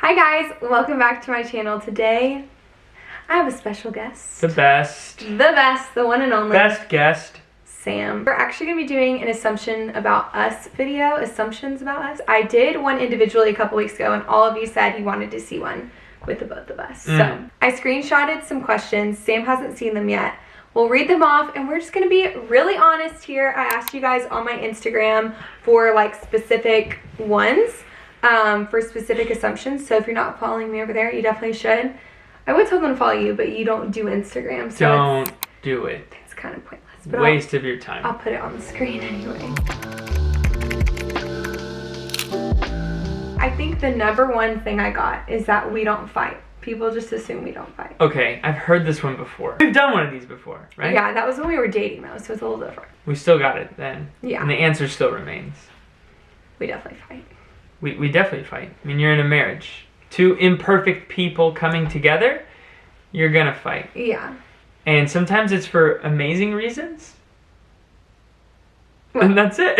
Hi guys, welcome back to my channel. Today, I have a special guest. The best, the one and only. Best guest. Sam. We're actually going to be doing an assumptions about us. I did one individually a couple weeks ago and all of you said you wanted to see one with the both of us. So, I screenshotted some questions. Sam hasn't seen them yet. We'll read them off and we're just going to be really honest here. I asked you guys on my Instagram for like specific ones. For specific assumptions, so if you're not following me over there, you definitely should. I would tell them to follow you, but you don't do Instagram, so don't do it. It's kind of pointless. But waste of your time. I'll put it on the screen anyway. I think the number one thing I got is that we don't fight. People just assume we don't fight. Okay, I've heard this one before. We've done one of these before, right? Yeah, that was when we were dating though, so it's a little different. We still got it then. Yeah. And the answer still remains. We definitely fight. We definitely fight. I mean, you're in a marriage. Two imperfect people coming together, you're gonna fight. Yeah. And sometimes it's for amazing reasons. Well, and that's it.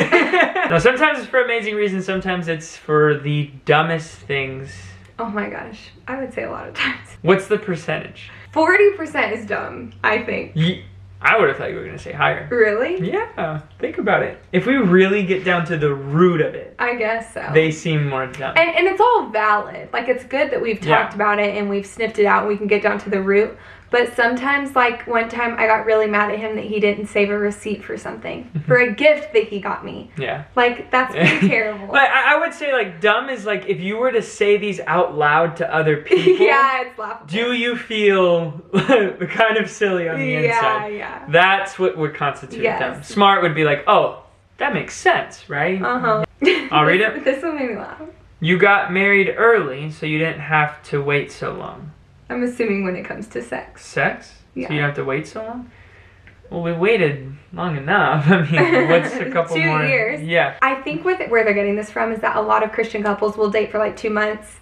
No, sometimes it's for amazing reasons, sometimes it's for the dumbest things. Oh my gosh, I would say a lot of times. What's the percentage? 40% is dumb, I think. I would have thought you were going to say higher. Really? Yeah, think about it. If we really get down to the root of it, I guess so. They seem more dumb. And it's all valid. Like, it's good that we've talked about it and we've sniffed it out and we can get down to the root. But sometimes, like, one time I got really mad at him that he didn't save a receipt for something. For a gift that he got me. Yeah. Like, that's pretty terrible. But I would say, like, dumb is, like, if you were to say these out loud to other people. Yeah, it's laughable. Do you feel kind of silly on the inside? Yeah. That's what would constitute dumb. Smart would be like, oh, that makes sense, right? Uh-huh. I'll read it. This one made me laugh. You got married early, so you didn't have to wait so long. I'm assuming when it comes to sex. Sex? Yeah. So you don't have to wait so long? Well, we waited long enough. I mean, what's a couple 2 more? years. Yeah. I think where they're getting this from is that a lot of Christian couples will date for like 2 months,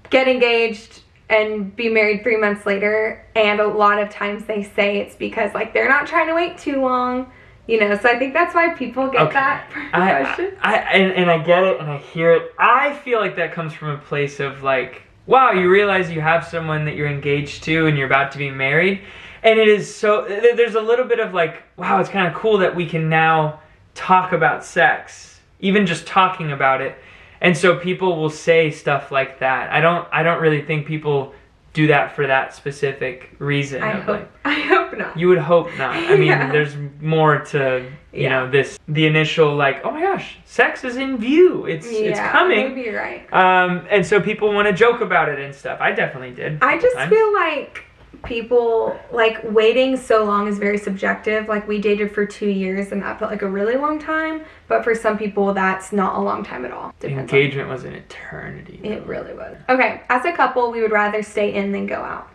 get engaged, and be married 3 months later. And a lot of times they say it's because like they're not trying to wait too long. You know, so I think that's why people get that question. And I get it and I hear it. I feel like that comes from a place of like, wow, you realize you have someone that you're engaged to and you're about to be married. And it is so, there's a little bit of like, wow, it's kind of cool that we can now talk about sex. Even just talking about it. And so people will say stuff like that. I don't really think people do that for that specific reason. I hope not. You would hope not. I mean, there's more to, you know, the initial like, oh my gosh, sex is in view. It's coming. Maybe you're right. And so people want to joke about it and stuff. I definitely did. I just feel like people, like, waiting so long is very subjective. Like, we dated for 2 years and that felt like a really long time. But for some people, that's not a long time at all. Engagement was an eternity. It really was. Okay, as a couple, we would rather stay in than go out.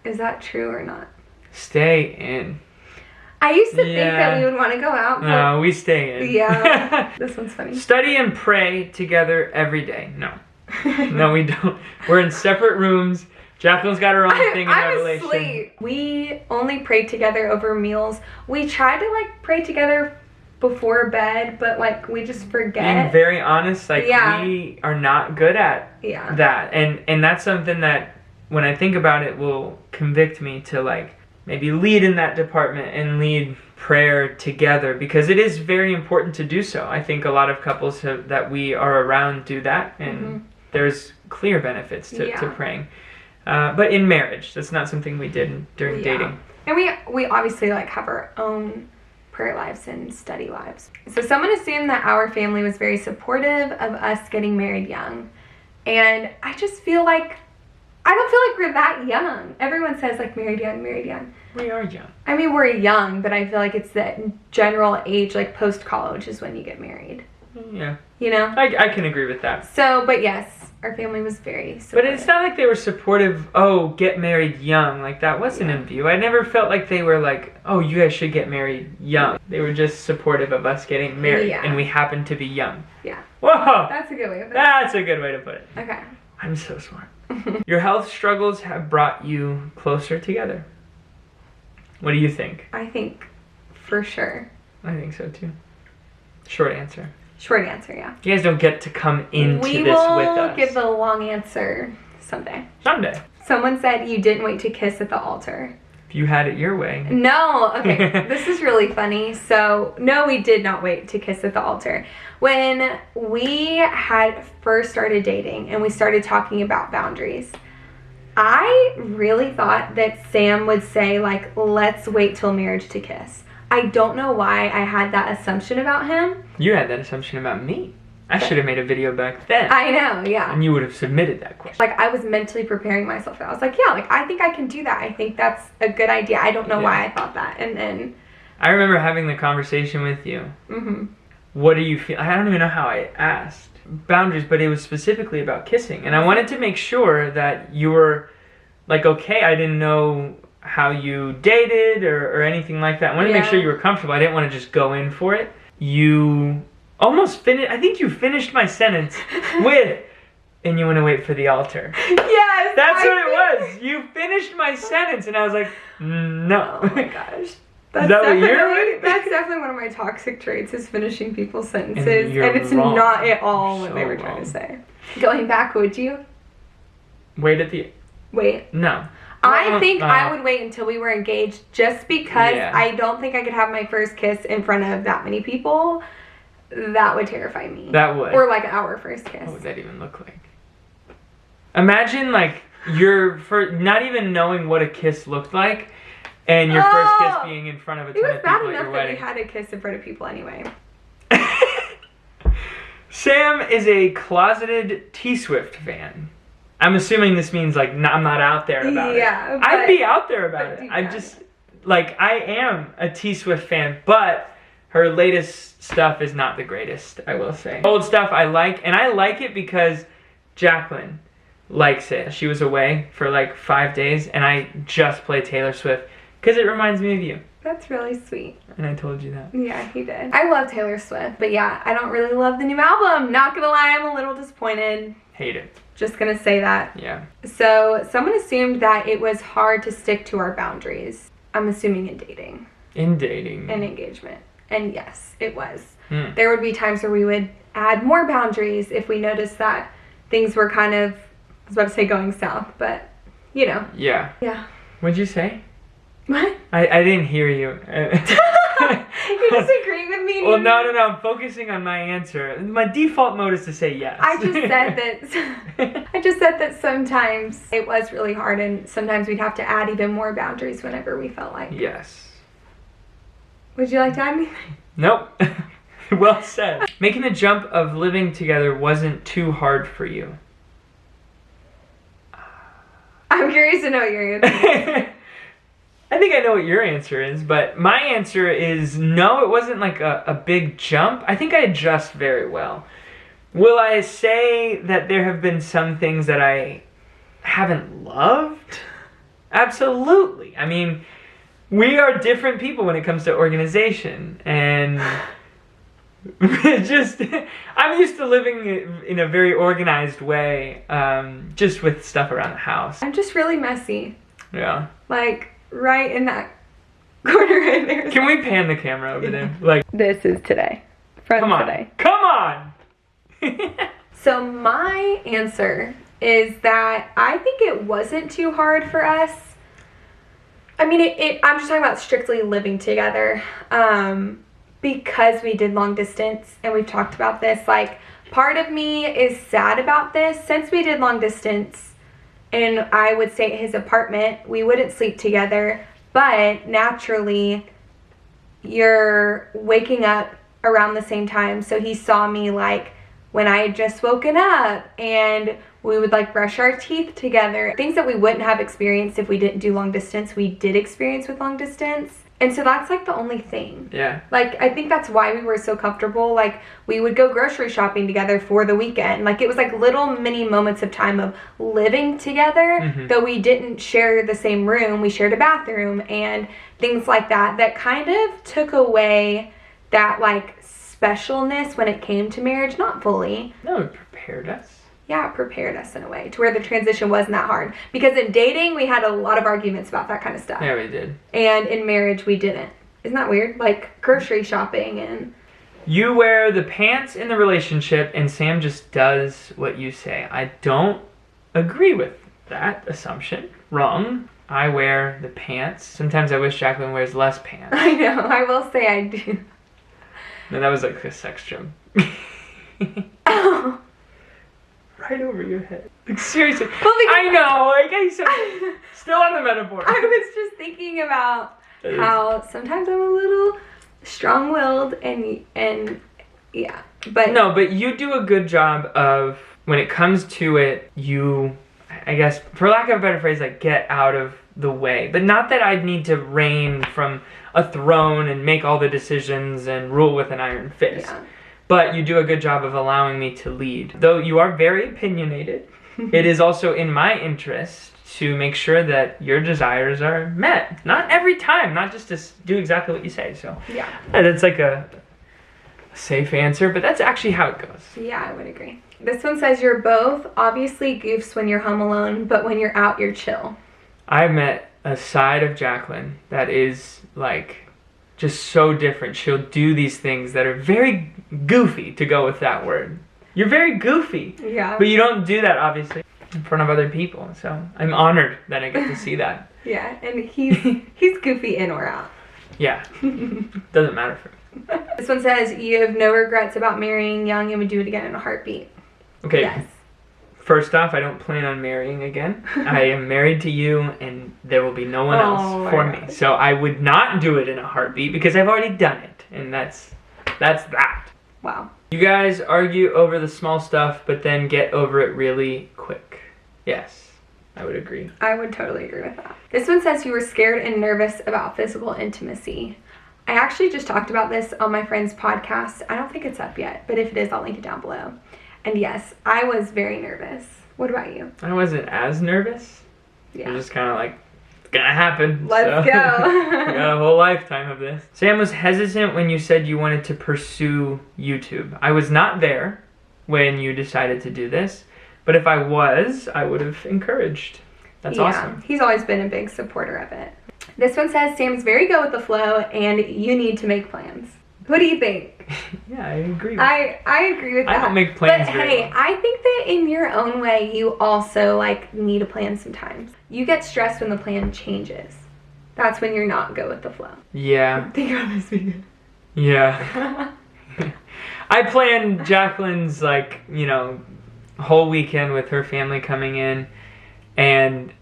Is that true or not? Stay in. I used to think that we would want to go out. But no, we stay in. Yeah. This one's funny. Study and pray together every day. No. No, we don't. We're in separate rooms. Jaclyn's got her own thing in Revelation. I'm asleep. We only prayed together over meals. We tried to like pray together before bed, but like we just forget. Being very honest, like we are not good at that. And that's something that when I think about it will convict me to like maybe lead in that department and lead prayer together because it is very important to do so. I think a lot of couples that we are around do that and there's clear benefits to praying. But in marriage, that's not something we did during dating. And we obviously like have our own prayer lives and study lives. So someone assumed that our family was very supportive of us getting married young. And I just feel like, I don't feel like we're that young. Everyone says like married young, married young. We are young. I mean, we're young, but I feel like it's that general age, like post-college is when you get married. Yeah. You know? I can agree with that. So, but yes, our family was very supportive. But it's not like they were supportive, oh, get married young. Like, that wasn't in view. I never felt like they were like, oh, you guys should get married young. They were just supportive of us getting married, and we happened to be young. Yeah. Whoa! That's a good way to put it. That's a good way to put it. Okay. I'm so smart. Your health struggles have brought you closer together. What do you think? I think for sure. I think so, too. Short answer. Short answer, yeah. You guys don't get to come into this with us. We will give the long answer someday. Someday. Someone said you didn't wait to kiss at the altar. If you had it your way. No. Okay, this is really funny. So, no, we did not wait to kiss at the altar. When we had first started dating and we started talking about boundaries, I really thought that Sam would say, like, let's wait till marriage to kiss. I don't know why I had that assumption about him. You had that assumption about me. I should have made a video back then. I know, yeah. And you would have submitted that question. Like, I was mentally preparing myself. I was like, yeah, like, I think I can do that. I think that's a good idea. I don't know why I thought that. And then... I remember having the conversation with you. Mm-hmm. What do you feel? I don't even know how I asked. Boundaries, but it was specifically about kissing. And I wanted to make sure that you were, like, okay. I didn't know how you dated or anything like that. I wanted to make sure you were comfortable. I didn't want to just go in for it. You almost finished, I think you finished my sentence with, and you want to wait for the altar. Yes! That's what it was. You finished my sentence, and I was like, no. Oh my gosh. That's definitely one of my toxic traits, is finishing people's sentences. And it's wrong. not at all what they were wrong. trying to say. Going back, would you? Wait. No. I think I would wait until we were engaged, just because I don't think I could have my first kiss in front of that many people. That would terrify me. That would. Or like our first kiss. What would that even look like? Imagine like not even knowing what a kiss looked like, and your first kiss being in front of a ton of people at your wedding. It was bad enough that we had a kiss in front of people anyway. Sam is a closeted T-Swift fan. I'm assuming this means like I'm not out there about it. Yeah, I'd be out there about it. I'm just like, I am a T-Swift fan, but her latest stuff is not the greatest, I will say. Old stuff I like, and I like it because Jaclyn likes it. She was away for like 5 days, and I just play Taylor Swift because it reminds me of you. That's really sweet. And I told you that. Yeah, he did. I love Taylor Swift, but yeah, I don't really love the new album. Not gonna lie, I'm a little disappointed. Hate it. Just gonna say that. Yeah. So, someone assumed that it was hard to stick to our boundaries. I'm assuming in dating. In dating. And engagement. And yes, it was. There would be times where we would add more boundaries if we noticed that things were kind of, I was about to say going south, but, you know. Yeah. Yeah. What'd you say? What? I didn't hear you. You disagree with me? Well, no, I'm focusing on my answer. My default mode is to say yes. I just said that sometimes it was really hard, and sometimes we'd have to add even more boundaries whenever we felt like. Yes. Would you like to add anything? Nope. Well said. Making the jump of living together wasn't too hard for you. I'm curious to know what your answer is. I think I know what your answer is, but my answer is no, it wasn't like a big jump. I think I adjust very well. Will I say that there have been some things that I haven't loved? Absolutely. I mean, we are different people when it comes to organization, and I'm used to living in a very organized way, just with stuff around the house. I'm just really messy. Yeah. Like, right in that corner right there. Can we pan the camera over there? Like, this is today. From today. Come on! So my answer is that I think it wasn't too hard for us. I mean, I'm just talking about strictly living together. Because we did long distance, and we've talked about this, like, part of me is sad about this. Since we did long distance, and I would stay at his apartment, we wouldn't sleep together, but naturally, you're waking up around the same time, so he saw me, like, when I had just woken up, and we would, like, brush our teeth together. Things that we wouldn't have experienced if we didn't do long distance, we did experience with long distance. And so that's, like, the only thing. Yeah. Like, I think that's why we were so comfortable. Like, we would go grocery shopping together for the weekend. Like, it was, like, little mini moments of time of living together. Though we didn't share the same room. We shared a bathroom and things like that. That kind of took away that, like, specialness when it came to marriage. Not fully. No, it prepared us. Yeah, it prepared us in a way to where the transition wasn't that hard. Because in dating, we had a lot of arguments about that kind of stuff. Yeah, we did. And in marriage, we didn't. Isn't that weird? Like, grocery shopping and... You wear the pants in the relationship and Sam just does what you say. I don't agree with that assumption. Wrong. I wear the pants. Sometimes I wish Jaclyn wears less pants. I know. I will say I do. No, that was like a sex joke. Oh. Right over your head. Like, seriously. Well, I know. Like, still on the metaphor. I was just thinking about how sometimes I'm a little strong-willed and yeah. But no, but you do a good job of, when it comes to it, you, I guess, for lack of a better phrase, like, get out of the way. But not that I'd need to reign from a throne and make all the decisions and rule with an iron fist. Yeah. But you do a good job of allowing me to lead. Though you are very opinionated, it is also in my interest to make sure that your desires are met. Not every time, not just to do exactly what you say. So yeah, that's like a safe answer, but that's actually how it goes. Yeah, I would agree. This one says you're both obviously goofs when you're home alone, but when you're out, you're chill. I've met a side of Jaclyn that is like just so different. She'll do these things that are very goofy, to go with that word. You're very goofy. Yeah. But you don't do that, obviously, in front of other people. So I'm honored that I get to see that. Yeah, and he's goofy in or out. Yeah. Doesn't matter for me. This one says you have no regrets about marrying young and would do it again in a heartbeat. Okay. Yes. First off, I don't plan on marrying again. I am married to you, and there will be no one else for me. So I would not do it in a heartbeat because I've already done it, and that's that. Wow. You guys argue over the small stuff, but then get over it really quick. Yes, I would agree. I would totally agree with that. This one says you were scared and nervous about physical intimacy. I actually just talked about this on my friend's podcast. I don't think it's up yet, but if it is, I'll link it down below. And yes, I was very nervous. What about you? I wasn't as nervous. Yeah. I was just kind of like, it's gonna happen. Let's go. I got a whole lifetime of this. Sam was hesitant when you said you wanted to pursue YouTube. I was not there when you decided to do this, but if I was, I would have encouraged. That's awesome. He's always been a big supporter of it. This one says Sam's very go with the flow and you need to make plans. What do you think? Yeah, I agree. I agree with that. I don't make plans but very hey, well. I think that in your own way, you also like need a plan sometimes. You get stressed when the plan changes. That's when you're not go with the flow. Yeah. Think about this video. Yeah. I planned Jaclyn's like, whole weekend with her family coming in, and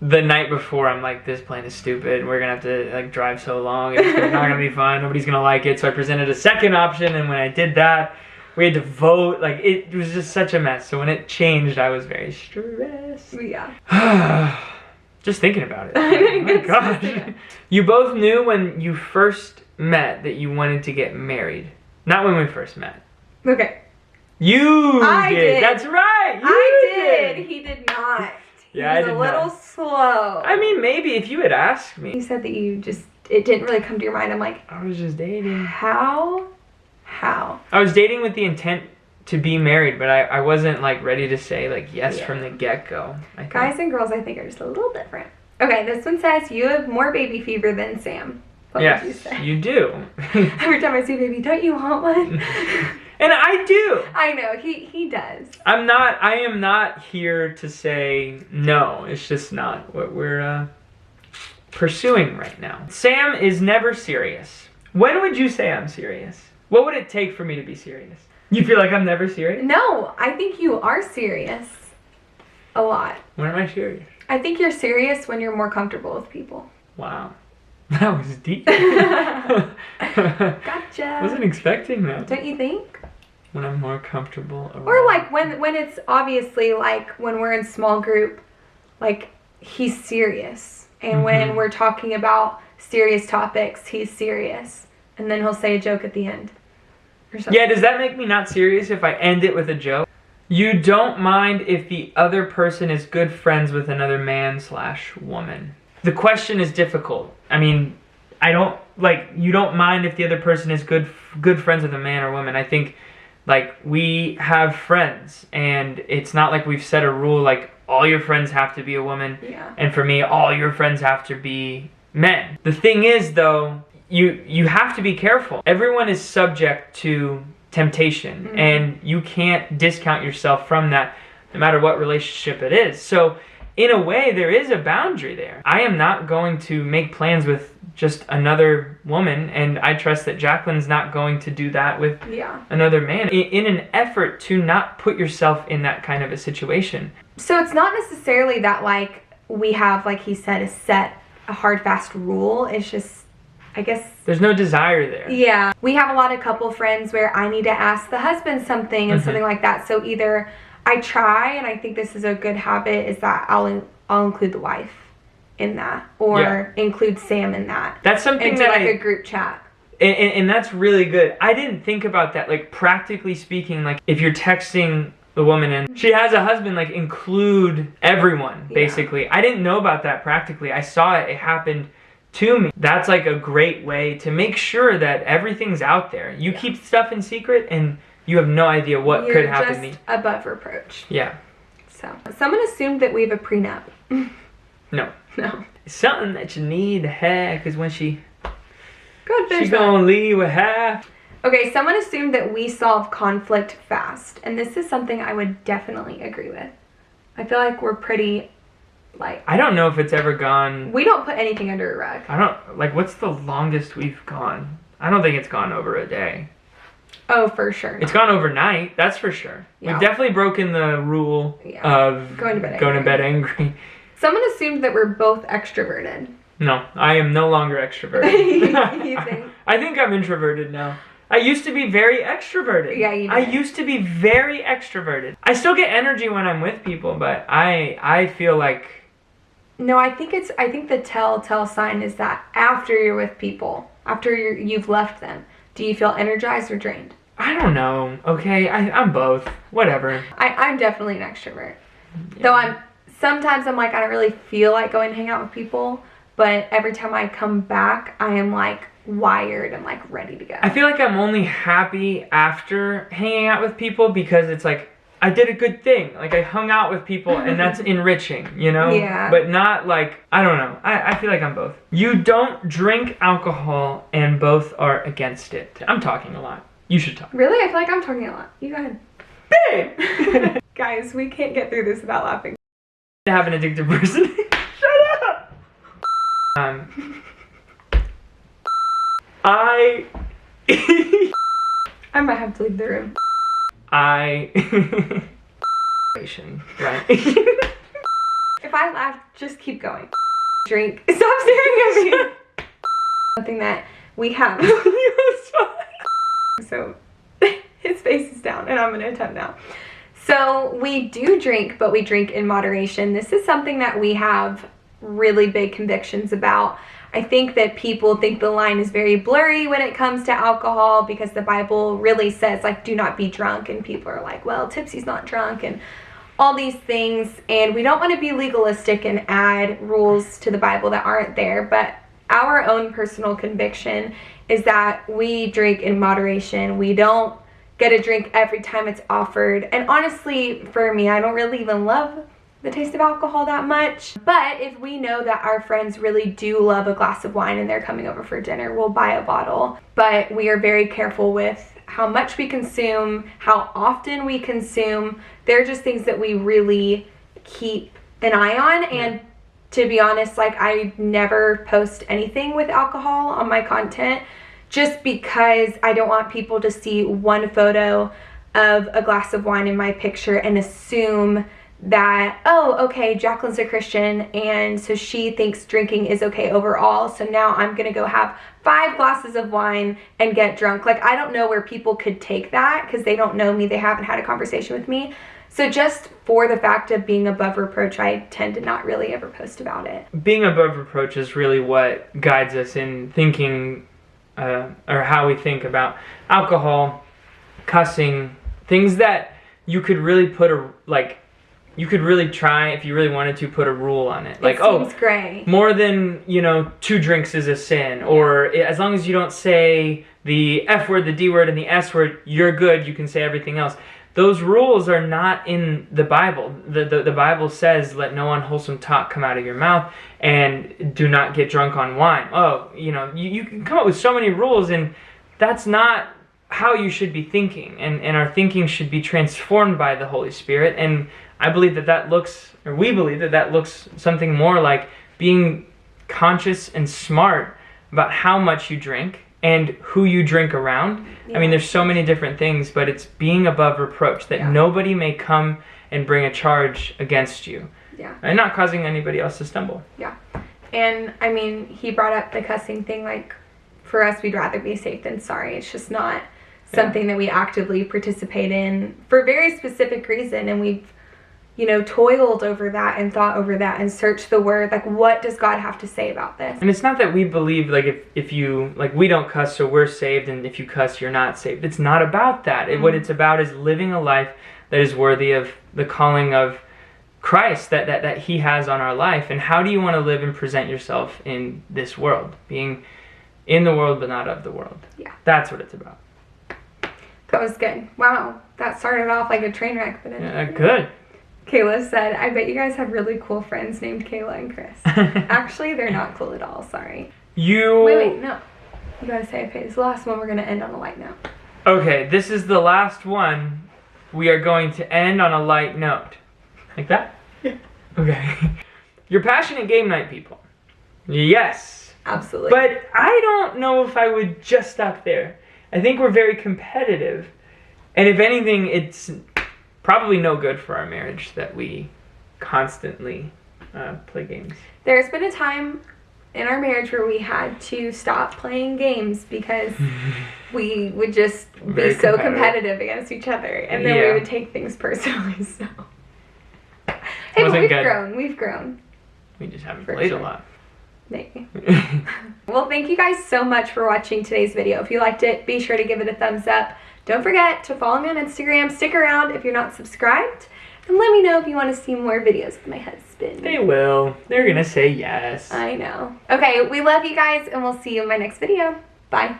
the night before, I'm like, this plan is stupid. We're gonna have to like drive so long. It's not gonna be fun. Nobody's gonna like it. So I presented a second option, and when I did that, we had to vote. Like, it was just such a mess. So when it changed, I was very stressed. Yeah. Just thinking about it. Oh my gosh. You both knew when you first met that you wanted to get married. Not when we first met. Okay. I did. That's right. I did. He did not. Yeah, he was a little slow. I mean, maybe if you had asked me. You said that it didn't really come to your mind. I'm like, I was just dating. How? I was dating with the intent to be married, but I wasn't like ready to say like yes from the get-go. Guys and girls, I think, are just a little different. Okay, this one says you have more baby fever than Sam. What would you say? You do. Every time I see a baby, don't you want one? And I do. I know, he does. I am not here to say no. It's just not what we're pursuing right now. Sam is never serious. When would you say I'm serious? What would it take for me to be serious? You feel like I'm never serious? No, I think you are serious. A lot. When am I serious? I think you're serious when you're more comfortable with people. Wow. That was deep. Gotcha. Wasn't expecting that. Don't you think? When I'm more comfortable around. Or like when it's obviously like when we're in small group, like he's serious. And when we're talking about serious topics, he's serious. And then he'll say a joke at the end. Or something. Yeah, does that make me not serious if I end it with a joke? You don't mind if the other person is good friends with another man/woman. The question is difficult. I mean, you don't mind if the other person is good friends with a man or woman. I think, like, we have friends, and it's not like we've set a rule, like, all your friends have to be a woman, yeah. And for me, all your friends have to be men. The thing is, though, you have to be careful. Everyone is subject to temptation, and you can't discount yourself from that, no matter what relationship it is. So in a way, there is a boundary there. I am not going to make plans with just another woman, and I trust that Jaclyn's not going to do that with another man, in an effort to not put yourself in that kind of a situation. So it's not necessarily that, like, we have, like he said, a hard, fast rule. It's just, I guess, there's no desire there. Yeah. We have a lot of couple friends where I need to ask the husband something and something like that. So either I try, and I think this is a good habit, is that I'll include the wife in that, or include Sam in that. That's something and that do like a group chat. And that's really good. I didn't think about that. Like, practically speaking, like, if you're texting the woman and she has a husband, like, include everyone, basically. I didn't know about that practically. I saw it. It happened to me. That's like a great way to make sure that everything's out there. You keep stuff in secret, and you have no idea what could happen to me. You're just above reproach. Yeah. So, someone assumed that we have a prenup. No. No. It's something that you need to have, because when she's Good gonna leave with half. Okay, someone assumed that we solve conflict fast, and this is something I would definitely agree with. I feel like we're pretty, like... I don't know if it's ever gone... We don't put anything under a rug. I don't... Like, what's the longest we've gone? I don't think it's gone over a day. Oh, for sure. It's gone overnight, that's for sure. Yeah. We've definitely broken the rule of going to bed angry. Someone assumed that we're both extroverted. No, I am no longer extroverted. You think? I think I'm introverted now. I used to be very extroverted. Yeah, you did. I used to be very extroverted. I still get energy when I'm with people, but I feel like... No, I think the telltale sign is that after you're with people, after you've left them, do you feel energized or drained? I don't know. Okay, I'm both. Whatever. I'm definitely an extrovert. Yeah. Though sometimes I'm like, I don't really feel like going to hang out with people, but every time I come back, I am like wired and like ready to go. I feel like I'm only happy after hanging out with people, because it's like, I did a good thing. Like, I hung out with people, and that's enriching, you know? Yeah. But not like, I don't know. I feel like I'm both. You don't drink alcohol, and both are against it. I'm talking a lot. You should talk. Really? I feel like I'm talking a lot. You go ahead. Babe! Guys, we can't get through this without laughing. I have an addictive person. Shut up! I might have to leave the room. Right. If I laugh, just keep going. Drink. Stop staring at me. Something that we have. So, his face is down, and I'm going to attempt now. So, we do drink, but we drink in moderation. This is something that we have really big convictions about. I think that people think the line is very blurry when it comes to alcohol, because the Bible really says, like, do not be drunk, and people are like, well, tipsy's not drunk, and all these things, and we don't want to be legalistic and add rules to the Bible that aren't there, but our own personal conviction is that we drink in moderation. We don't get a drink every time it's offered, and honestly, for me, I don't really even love the taste of alcohol that much, but if we know that our friends really do love a glass of wine and they're coming over for dinner, we'll buy a bottle. But we are very careful with how much we consume, how often we consume. They're just things that we really keep an eye on. And to be honest, like, I never post anything with alcohol on my content, just because I don't want people to see one photo of a glass of wine in my picture and assume that, oh, okay, Jaclyn's a Christian, and so she thinks drinking is okay overall, so now I'm gonna go have 5 glasses of wine and get drunk. Like, I don't know where people could take that, because they don't know me, they haven't had a conversation with me. So just for the fact of being above reproach, I tend to not really ever post about it. Being above reproach is really what guides us in thinking, or how we think about alcohol, cussing, things that you could really put you could really try, if you really wanted to, put a rule on it. Like, seems gray. More than, 2 drinks is a sin. Or as long as you don't say the F word, the D word, and the S word, you're good, you can say everything else. those rules are not in the Bible. The Bible says, let no unwholesome talk come out of your mouth, and do not get drunk on wine. Oh, you can come up with so many rules, and that's not how you should be thinking. And our thinking should be transformed by the Holy Spirit. And I believe we believe that looks something more like being conscious and smart about how much you drink and who you drink around. Yeah. I mean, there's so many different things, but it's being above reproach, that nobody may come and bring a charge against you. Yeah. And not causing anybody else to stumble. Yeah. And I mean, he brought up the cussing thing, like, for us, we'd rather be safe than sorry. It's just not something that we actively participate in for a very specific reason. And we've, toiled over that and thought over that and searched the word. Like, what does God have to say about this? And it's not that we believe, like, if you, like, we don't cuss, so we're saved, and if you cuss, you're not saved. It's not about that. What it's about is living a life that is worthy of the calling of Christ that he has on our life. And how do you want to live and present yourself in this world? Being in the world, but not of the world. Yeah. That's what it's about. That was good. Wow. That started off like a train wreck, but good. Kayla said, I bet you guys have really cool friends named Kayla and Chris. Actually, they're not cool at all. Sorry. Wait, no. You gotta say, okay, this is the last one. We're gonna end on a light note. Okay, this is the last one. We are going to end on a light note. Like that? Yeah. Okay. You're passionate game night people. Yes. Absolutely. But I don't know if I would just stop there. I think we're very competitive. And if anything, it's probably no good for our marriage that we constantly play games. There's been a time in our marriage where we had to stop playing games because we would just be so competitive against each other. And then we would take things personally. So, hey, but we've grown. We just haven't played a lot. Maybe. Well, thank you guys so much for watching today's video. If you liked it, be sure to give it a thumbs up. Don't forget to follow me on Instagram. Stick around if you're not subscribed. And let me know if you want to see more videos with my husband. They will. They're going to say yes. I know. Okay, we love you guys, and we'll see you in my next video. Bye.